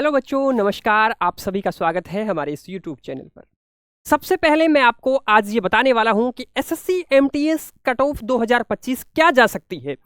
Hello बच्चों, नमस्कार। आप सभी का स्वागत है हमारे इस यूट्यूब चैनल पर। सबसे पहले मैं आपको आज ये बताने वाला हूं कि एसएससी एमटीएस कट ऑफ 2025 क्या जा सकती है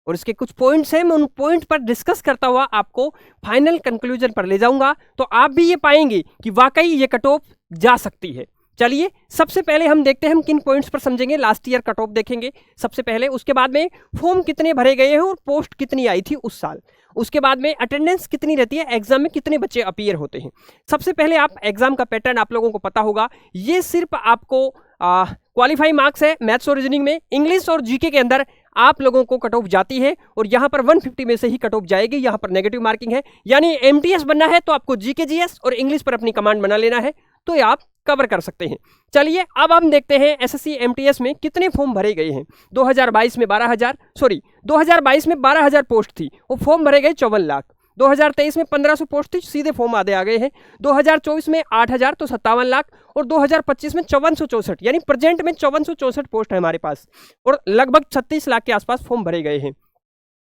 और इसके कुछ पॉइंट्स हैं। मैं उन पॉइंट पर डिस्कस करता हुआ आपको फाइनल कंक्लूजन पर ले जाऊंगा, तो आप भी ये पाएंगे कि वाकई ये कट ऑफ जा सकती है। चलिए सबसे पहले हम देखते हैं हम किन पॉइंट्स पर समझेंगे। लास्ट ईयर कट ऑफ देखेंगे सबसे पहले, उसके बाद में फॉर्म कितने भरे गए हैं और पोस्ट कितनी आई थी उस साल, उसके बाद में अटेंडेंस कितनी रहती है, एग्जाम में कितने बच्चे अपीयर होते हैं। सबसे पहले आप एग्जाम का पैटर्न आप लोगों को पता होगा। ये सिर्फ आपको क्वालिफाई मार्क्स है मैथ्स और रीजनिंग में, इंग्लिश और जीके के अंदर आप लोगों को कट ऑफ जाती है और यहां पर 150 में से ही कट ऑफ जाएगी। यहां पर नेगेटिव मार्किंग है, यानी एमटीएस बनना है तो आपको जीके जीएस और इंग्लिश पर अपनी कमांड बना लेना है, तो ये आप कवर कर सकते हैं। चलिए अब हम देखते हैं एसएससी एमटीएस में कितने फॉर्म भरे गए हैं। 2022 में 2022 में 12,000 पोस्ट थी, वो फॉर्म भरे गए 54 लाख। 2023 में 1500 पोस्ट थी, सीधे फॉर्म आधे आ गए हैं। 2024 में 8,000 तो 57 लाख और 2025 में 5464, यानी प्रेजेंट में 5464 पोस्ट है हमारे पास और लगभग 36 लाख के आसपास फॉर्म भरे गए हैं।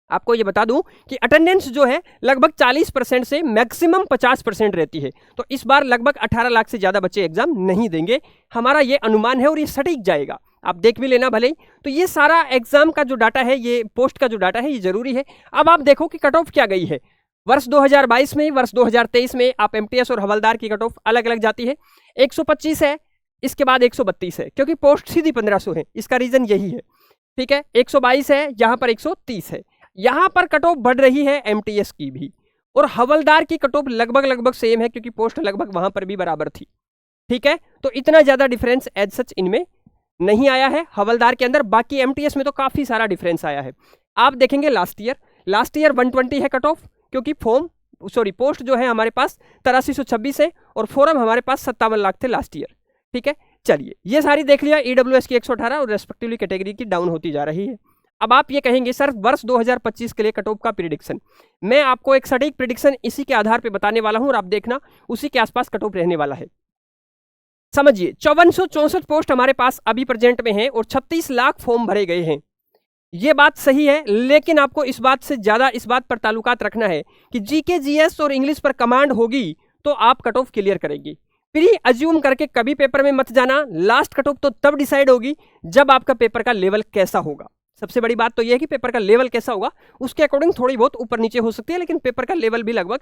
आपको ये बता दूं कि अटेंडेंस जो है लगभग 40% से मैक्सिमम 50% रहती है, तो इस बार लगभग 18 लाख से ज़्यादा बच्चे एग्जाम नहीं देंगे, हमारा ये अनुमान है और ये सटीक जाएगा। आप देख भी लेना भले ही। तो ये सारा एग्जाम का जो डाटा है, ये पोस्ट का जो डाटा है, ये जरूरी है। अब आप देखो कि कट ऑफ क्या गई है वर्ष 2022 में, वर्ष 2023 में। आप एमटीएस और हवलदार की कट ऑफ अलग अलग जाती है। 125 है, इसके बाद 132 है, क्योंकि पोस्ट सीधी 1500 है, इसका रीजन यही है। ठीक है, 122 है, यहाँ पर 130 है। यहां पर कट ऑफ बढ़ रही है एमटीएस की भी, और हवलदार की कट ऑफ लगभग सेम है, क्योंकि पोस्ट लगभग वहां पर भी बराबर थी। ठीक है, तो इतना ज्यादा डिफरेंस एज सच इनमें नहीं आया है हवलदार के अंदर। बाकी एमटीएस में तो काफी सारा डिफरेंस आया है। आप देखेंगे लास्ट ईयर 120 है कट ऑफ, क्योंकि पोस्ट जो है हमारे पास 8326 है और फॉर्म हमारे पास 57 लाख थे लास्ट ईयर। ठीक है, चलिए ये सारी देख लिया। ईडब्ल्यूएस की 118 और रेस्पेक्टिवली कैटेगरी की डाउन होती जा रही है। अब आप ये कहेंगे सर वर्ष 2025 के लिए कट ऑफ का प्रिडिक्शन, मैं आपको एक सटीक प्रिडिक्शन इसी के आधार पे बताने वाला हूं और आप देखना उसी के आसपास कट ऑफ रहने वाला है। समझिए 5464 पोस्ट हमारे पास अभी प्रेजेंट में है और 36 लाख फॉर्म भरे गए हैं। ये बात सही है, लेकिन आपको इस बात से ज्यादा इस बात पर ताल्लुकात रखना है कि जीके जीएस और इंग्लिश पर कमांड होगी तो आप कट ऑफ क्लियर करेंगे। प्री अज्यूम करके कभी पेपर में मत जाना। लास्ट कट ऑफ तो तब डिसाइड होगी जब आपका पेपर का लेवल कैसा होगा। सबसे बड़ी बात तो यह है कि पेपर का लेवल कैसा होगा, उसके अकॉर्डिंग थोड़ी बहुत ऊपर नीचे हो सकती है, लेकिन पेपर का लेवल भी लगभग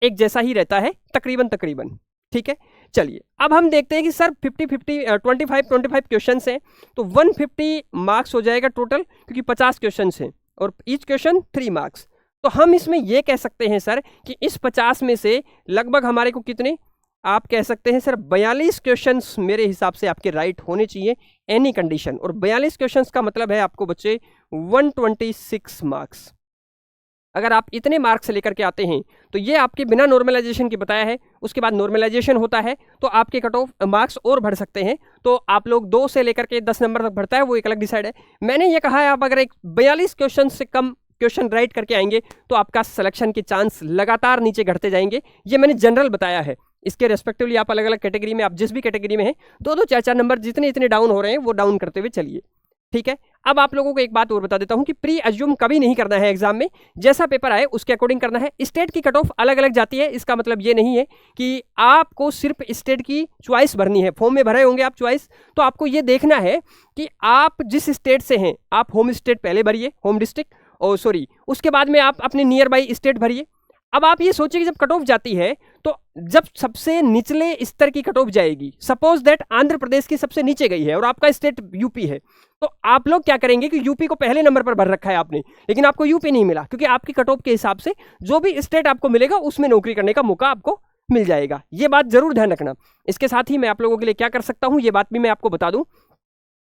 एक जैसा ही रहता है, तकरीबन। ठीक है, चलिए अब हम देखते हैं कि सर 25 क्वेश्चन हैं, तो 150 मार्क्स हो जाएगा टोटल, क्योंकि 50 क्वेश्चन हैं और ईच क्वेश्चन 3 मार्क्स। तो हम इसमें यह कह सकते हैं सर कि इस 50 में से लगभग हमारे को कितने, आप कह सकते हैं सर 42 क्वेश्चंस मेरे हिसाब से आपके राइट होने चाहिए एनी कंडीशन। और 42 क्वेश्चंस का मतलब है आपको बच्चे 126 मार्क्स। अगर आप इतने मार्क्स लेकर के आते हैं तो ये आपके बिना नॉर्मलाइजेशन के बताया है, उसके बाद नॉर्मलाइजेशन होता है तो आपके कट ऑफ मार्क्स और बढ़ सकते हैं। तो आप लोग 2 से लेकर के 10 नंबर तक बढ़ता है, वो एक अलग डिसाइड है। मैंने ये कहा है आप अगर एक 42 क्वेश्चन से कम क्वेश्चन राइट करके आएंगे तो आपका सिलेक्शन के चांस लगातार नीचे घटते जाएंगे। ये मैंने जनरल बताया है। इसके रेस्पेक्टिवली आप अलग अलग कैटेगरी में, आप जिस भी कैटेगरी में हैं, 2-2 4-4 नंबर जितने डाउन हो रहे हैं वो डाउन करते हुए चलिए। ठीक है, अब आप लोगों को एक बात और बता देता हूं कि प्री अज्यूम कभी नहीं करना है एग्जाम में, जैसा पेपर आए उसके अकॉर्डिंग करना है। स्टेट की कट ऑफ अलग अलग जाती है, इसका मतलब ये नहीं है कि आपको सिर्फ स्टेट की चॉइस भरनी है। फॉर्म में भरे होंगे आप चॉइस, तो आपको ये देखना है कि आप जिस स्टेट से हैं, आप होम स्टेट पहले भरिए, होम डिस्ट्रिक्ट, और उसके बाद में आप अपने नियर बाई स्टेट भरिए। अब आप ये सोचिए कि जब कट ऑफ जाती है तो जब सबसे निचले स्तर की कट ऑफ जाएगी, सपोज दैट आंध्र प्रदेश की सबसे नीचे गई है और आपका स्टेट यूपी है, तो आप लोग क्या करेंगे कि यूपी को पहले नंबर पर भर रखा है आपने, लेकिन आपको यूपी नहीं मिला, क्योंकि आपकी कट ऑफ के हिसाब से जो भी स्टेट आपको मिलेगा उसमें नौकरी करने का मौका आपको मिल जाएगा। ये बात जरूर ध्यान रखना। इसके साथ ही मैं आप लोगों के लिए क्या कर सकता हूं, ये बात भी मैं आपको बता दूं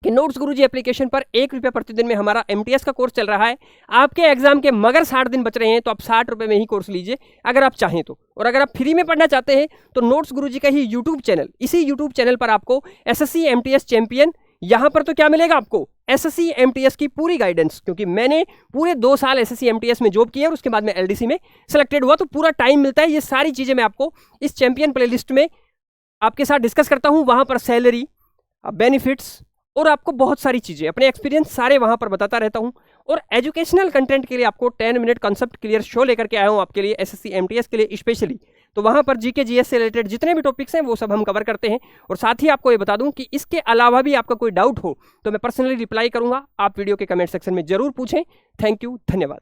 कि नोट्स गुरुजी एप्लीकेशन पर 1 रुपये प्रतिदिन में हमारा एमटीएस का कोर्स चल रहा है। आपके एग्जाम के मगर 60 दिन बच रहे हैं, तो आप 60 रुपये में ही कोर्स लीजिए अगर आप चाहें तो। और अगर आप फ्री में पढ़ना चाहते हैं तो नोट्स गुरुजी का ही यूट्यूब चैनल, इसी यूट्यूब चैनल पर आपको एसएससी एमटीएस चैंपियन, यहाँ पर तो क्या मिलेगा आपको, एसएससी एमटीएस की पूरी गाइडेंस, क्योंकि मैंने पूरे 2 साल एसएससी एमटीएस में जॉब की है और उसके बाद में एलडीसी में सिलेक्टेड हुआ, तो पूरा टाइम मिलता है। ये सारी चीजें मैं आपको इस चैंपियन प्लेलिस्ट में आपके साथ डिस्कस करता हूँ। वहां पर सैलरी, बेनिफिट्स और आपको बहुत सारी चीजें, अपने एक्सपीरियंस सारे वहां पर बताता रहता हूं। और एजुकेशनल कंटेंट के लिए आपको 10 मिनट कॉन्सेप्ट क्लियर शो लेकर के आया हूं आपके लिए, एसएससी एमटीएस के लिए स्पेशली। तो वहाँ पर जीके जीएस से रिलेटेड जितने भी टॉपिक्स हैं वो सब हम कवर करते हैं। और साथ ही आपको ये बता दूं कि इसके अलावा भी आपका कोई डाउट हो तो मैं पर्सनली रिप्लाई करूंगा, आप वीडियो के कमेंट सेक्शन में जरूर पूछें। थैंक यू, धन्यवाद।